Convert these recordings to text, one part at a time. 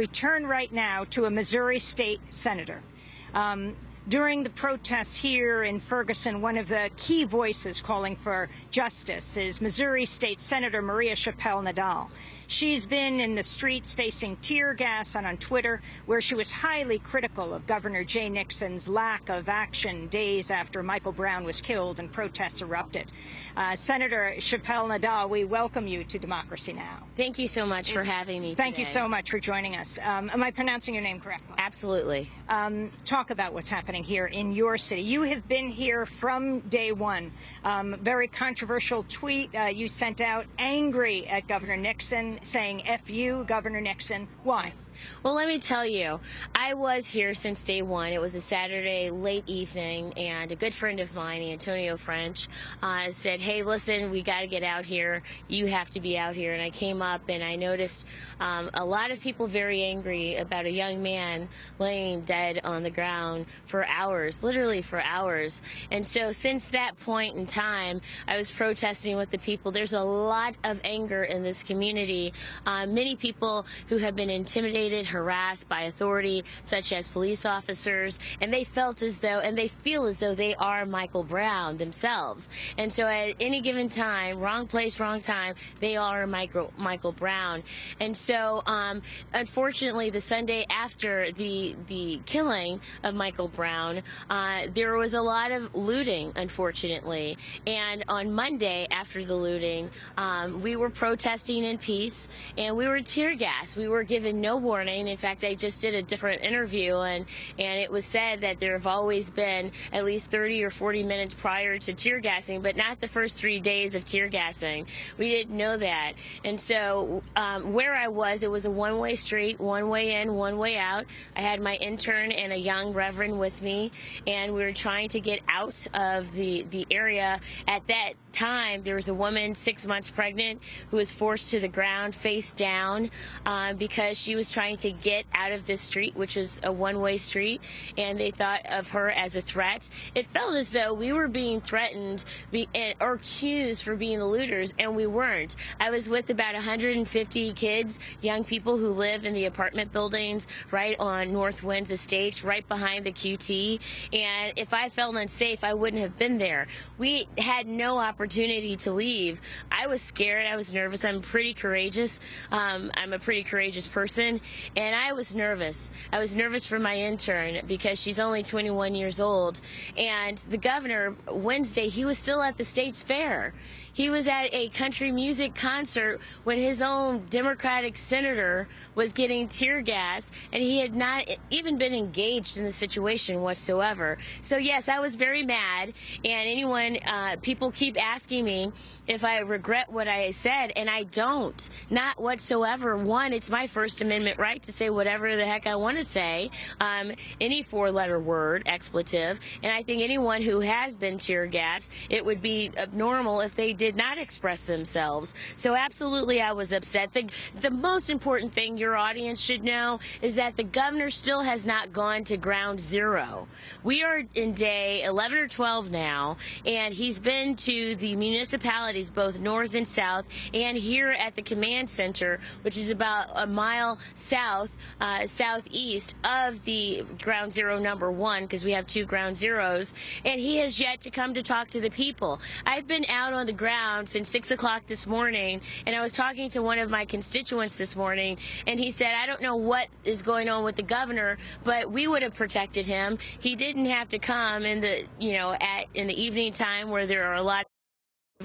We turn right now to a Missouri state senator. During the protests here in Ferguson, one of the key voices calling for justice is Missouri State Senator Maria Chappelle-Nadal. She's been in the streets facing tear gas and on Twitter, where she was highly critical of Governor Jay Nixon's lack of action days after Michael Brown was killed and protests erupted. Senator Chappelle-Nadal, we welcome you to Democracy Now! Thank you so much for having me today. Thank you so much for joining us. Am I pronouncing your name correctly? Absolutely. Talk about what's happening here in your city. You have been here from day one. Very controversial tweet you sent out, angry at Governor Nixon, saying F you, Governor Nixon. Why? Well, let me tell you, I was here since day one. It was a Saturday late evening, and a good friend of mine, Antonio French, said, hey, listen, we got to get out here. You have to be out here. And I came up and I noticed a lot of people very angry about a young man laying dead on the ground for hours, literally for hours. And so since that point in time, I was protesting with the people. There's a lot of anger in this community. Many people who have been intimidated, harassed by authority, such as police officers, and they felt as though, and they feel as though they are Michael Brown themselves. And so at any given time, wrong place, wrong time, they are Michael Brown. And so unfortunately, the Sunday after the killing of Michael Brown, there was a lot of looting, unfortunately. And on Monday, after the looting, we were protesting in peace, and we were tear gassed. We were given no warning. In fact, I just did a different interview, and it was said that there have always been at least 30 or 40 minutes prior to tear gassing, but not the first 3 days of tear gassing. We didn't know that. And so where I was, it was a one-way street, one way in, one way out. I had my intern and a young reverend with me, and we were trying to get out of the area. At that time, there was a woman 6 months pregnant who was forced to the ground face down because she was trying to get out of this street, which is a one-way street, and they thought of her as a threat. It felt as though we were being threatened or accused for being the looters, and we weren't. I was with about 150 kids, young people who live in the apartment buildings right on North Winds Estates, right behind the QT, and if I felt unsafe, I wouldn't have been there. We had no opportunity to leave. I was scared. I was nervous. I'm pretty courageous. I'm a pretty courageous person, and I was nervous. I was nervous for my intern because she's only 21 years old, and the governor, Wednesday, he was still at the state's fair. He was at a country music concert when his own Democratic senator was getting tear gas, and he had not even been engaged in the situation whatsoever. So yes, I was very mad, and people keep asking me if I regret what I said, and I don't, not whatsoever. One, it's my First Amendment right to say whatever the heck I want to say, any four-letter word, expletive, and I think anyone who has been tear gassed, it would be abnormal if they did not express themselves. So absolutely I was upset. The most important thing your audience should know is that the governor still has not gone to ground zero. We are in day 11 or 12 now, and he's been to the municipalities, both north and south, and here at the command center, which is about a mile south, southeast of the ground zero number 1, because we have 2 ground zeros, and he has yet to come to talk to the people. I've been out on the ground since 6 o'clock this morning, and I was talking to one of my constituents this morning, and he said, I don't know what is going on with the governor, but we would have protected him. He didn't have to come in the, in the evening time where there are a lot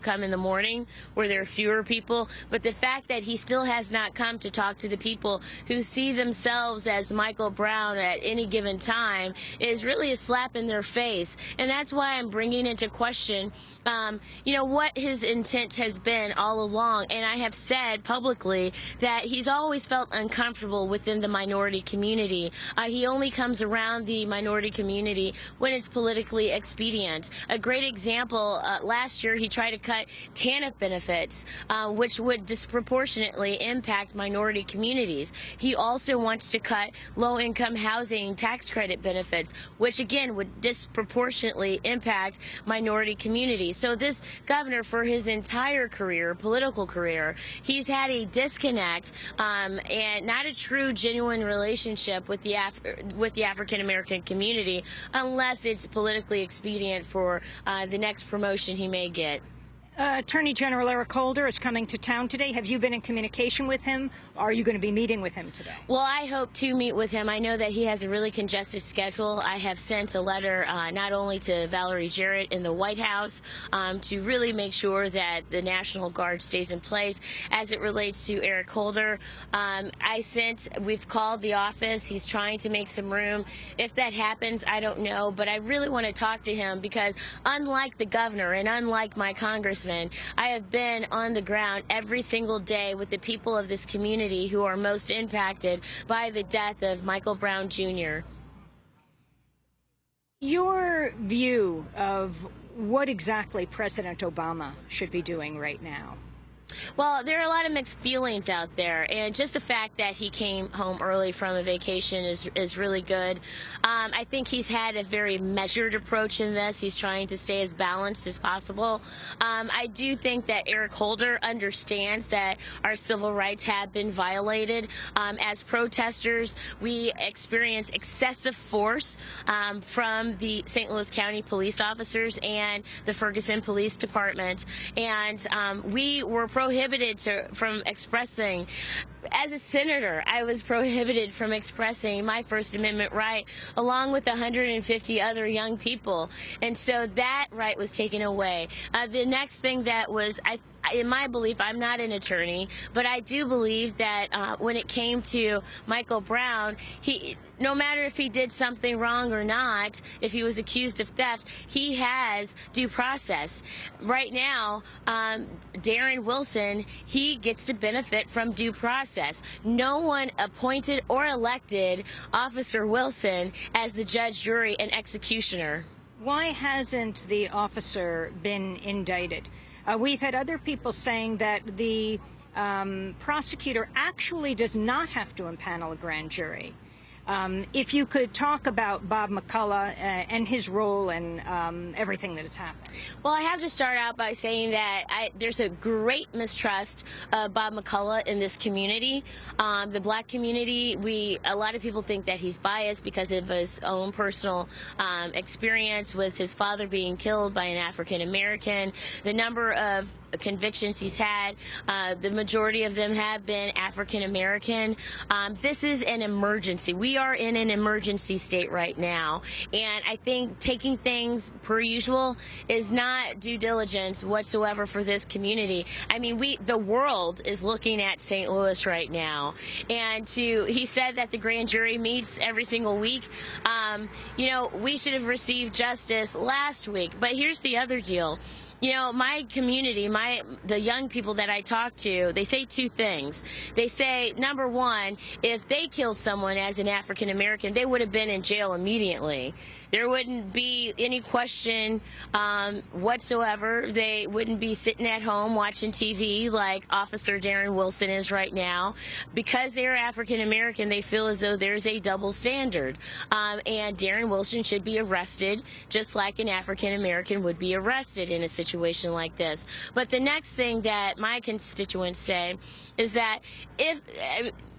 come in the morning where there are fewer people, but the fact that he still has not come to talk to the people who see themselves as Michael Brown at any given time is really a slap in their face. And that's why I'm bringing into question what his intent has been all along. And I have said publicly that he's always felt uncomfortable within the minority community. He only comes around the minority community when it's politically expedient. A great example, last year he tried to cut TANF benefits, which would disproportionately impact minority communities. He also wants to cut low-income housing tax credit benefits, which again would disproportionately impact minority communities. So this governor, for his entire career, political career, he's had a disconnect and not a true, genuine relationship with the African American community, unless it's politically expedient for the next promotion he may get. Attorney General Eric Holder is coming to town today. Have you been in communication with him? Are you going to be meeting with him today? Well, I hope to meet with him. I know that he has a really congested schedule. I have sent a letter not only to Valerie Jarrett in the White House to really make sure that the National Guard stays in place as it relates to Eric Holder. We've called the office. He's trying to make some room. If that happens, I don't know, but I really want to talk to him because unlike the governor and unlike my congressman, I have been on the ground every single day with the people of this community who are most impacted by the death of Michael Brown Jr. Your view of what exactly President Obama should be doing right now? Well, there are a lot of mixed feelings out there, and just the fact that he came home early from a vacation is really good. I think he's had a very measured approach in this. He's trying to stay as balanced as possible. I do think that Eric Holder understands that our civil rights have been violated. As protesters, we experience excessive force from the St. Louis County police officers and the Ferguson Police Department, and we were prohibited from expressing. As a senator, I was prohibited from expressing my First Amendment right along with 150 other young people, and so that right was taken away. The next thing that was, in my belief, I'm not an attorney, but I do believe that when it came to Michael Brown, no matter if he did something wrong or not, if he was accused of theft, he has due process. Right now, Darren Wilson, he gets to benefit from due process. No one appointed or elected Officer Wilson as the judge, jury, and executioner. Why hasn't the officer been indicted? We've had other people saying that the prosecutor actually does not have to impanel a grand jury. If you could talk about Bob McCullough and his role and everything that has happened. Well, I have to start out by saying that there's a great mistrust of Bob McCullough in this community. The black community, a lot of people think that he's biased because of his own personal experience with his father being killed by an African American. The number of convictions he's had, the majority of them have been African American. This is an emergency. We are in an emergency state right now, and I think taking things per usual is not due diligence whatsoever for this community. I mean, the world is looking at St. Louis right now, and he said that the grand jury meets every single week. You know, we should have received justice last week, but here's the other deal. You know, my community, the young people that I talk to, they say two things. They say, number one, if they killed someone as an African American, they would have been in jail immediately. There wouldn't be any question whatsoever. They wouldn't be sitting at home watching TV like Officer Darren Wilson is right now. Because they're African American, they feel as though there's a double standard. And Darren Wilson should be arrested just like an African American would be arrested in a situation like this. But the next thing that my constituents say is that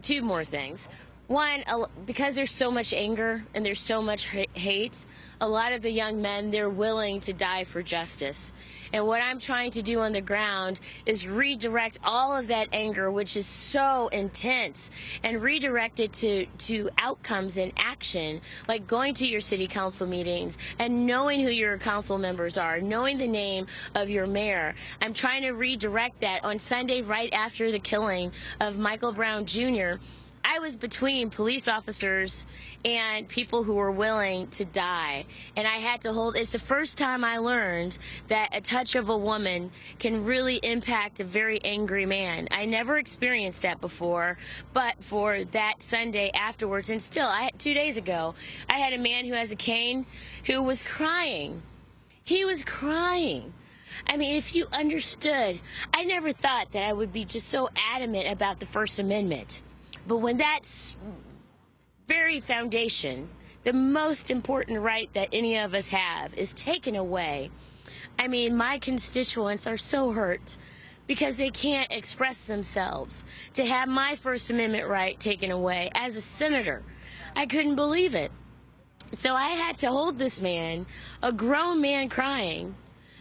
two more things. One, because there's so much anger and there's so much hate, a lot of the young men, they're willing to die for justice. And what I'm trying to do on the ground is redirect all of that anger, which is so intense, and redirect it to outcomes and action, like going to your city council meetings and knowing who your council members are, knowing the name of your mayor. I'm trying to redirect that. On Sunday, right after the killing of Michael Brown Jr., I was between police officers and people who were willing to die, and I had to hold. It's the first time I learned that a touch of a woman can really impact a very angry man. I never experienced that before, but for that Sunday afterwards, and still, 2 days ago, I had a man who has a cane who was crying. He was crying. I mean, if you understood, I never thought that I would be just so adamant about the First Amendment. But when that's very foundation, the most important right that any of us have, is taken away, I mean, my constituents are so hurt because they can't express themselves. To have my First Amendment right taken away as a senator, I couldn't believe it. So I had to hold this man, a grown man crying,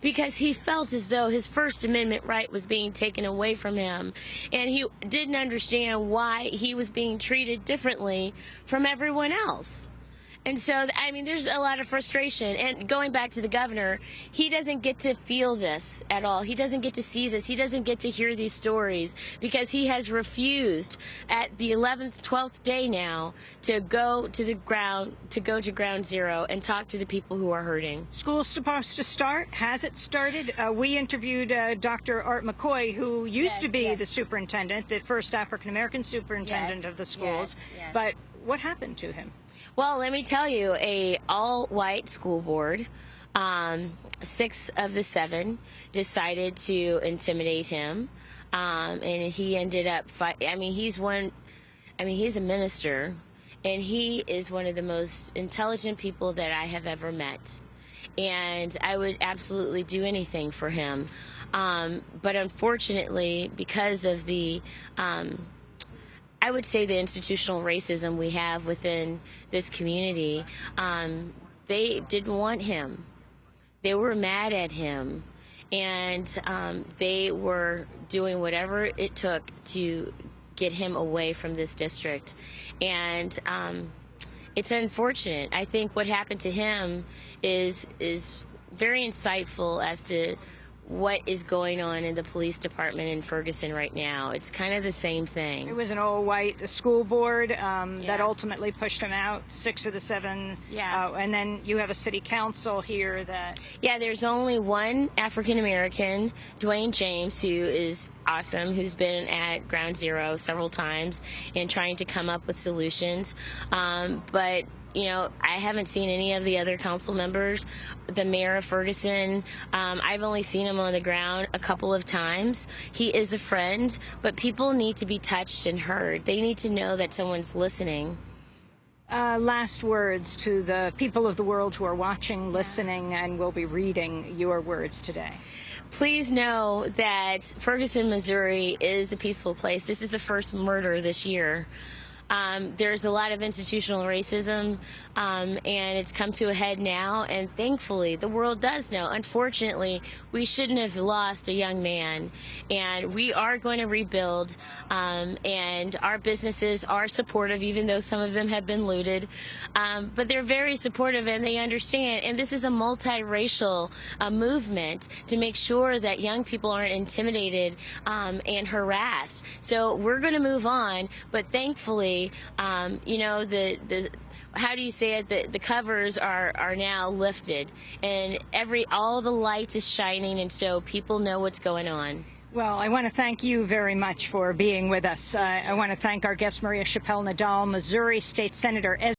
because he felt as though his First Amendment right was being taken away from him, and he didn't understand why he was being treated differently from everyone else. And so, I mean, there's a lot of frustration. And going back to the governor, he doesn't get to feel this at all. He doesn't get to see this. He doesn't get to hear these stories because he has refused at the 11th, 12th day now to go to the ground, to go to ground zero and talk to the people who are hurting. School's supposed to start. Has it started? We interviewed Dr. Art McCoy, who used to be the superintendent, the first African-American superintendent of the schools. But what happened to him? Well, let me tell you, a all-white school board, 6 of the 7 decided to intimidate him, and he ended up he's a minister, and he is one of the most intelligent people that I have ever met, and I would absolutely do anything for him. But unfortunately, because of the I would say the institutional racism we have within this community, they didn't want him. They were mad at him, and they were doing whatever it took to get him away from this district. And it's unfortunate. I think what happened to him is very insightful as to what is going on in the police department in Ferguson right now. It's kind of the same thing. It was an all-white school board that ultimately pushed him out, 6 of the 7. And then you have a city council here that... Yeah, there's only one African-American, Dwayne James, who is awesome, who's been at Ground Zero several times and trying to come up with solutions. But you know, I haven't seen any of the other council members. The mayor of Ferguson, I've only seen him on the ground a couple of times. He is a friend, but people need to be touched and heard. They need to know that someone's listening. Last words to the people of the world who are watching, listening, and will be reading your words today. Please know that Ferguson, Missouri is a peaceful place. This is the first murder this year. There's a lot of institutional racism, and it's come to a head now, and thankfully the world does know. Unfortunately, we shouldn't have lost a young man, and we are going to rebuild, and our businesses are supportive, even though some of them have been looted, but they're very supportive, and they understand, and this is a multiracial movement to make sure that young people aren't intimidated and harassed. So we're going to move on, but thankfully, you know, how do you say it? The covers are now lifted, and all the light is shining, and so people know what's going on. Well, I want to thank you very much for being with us. I want to thank our guest, Maria Chappelle-Nadal, Missouri State Senator.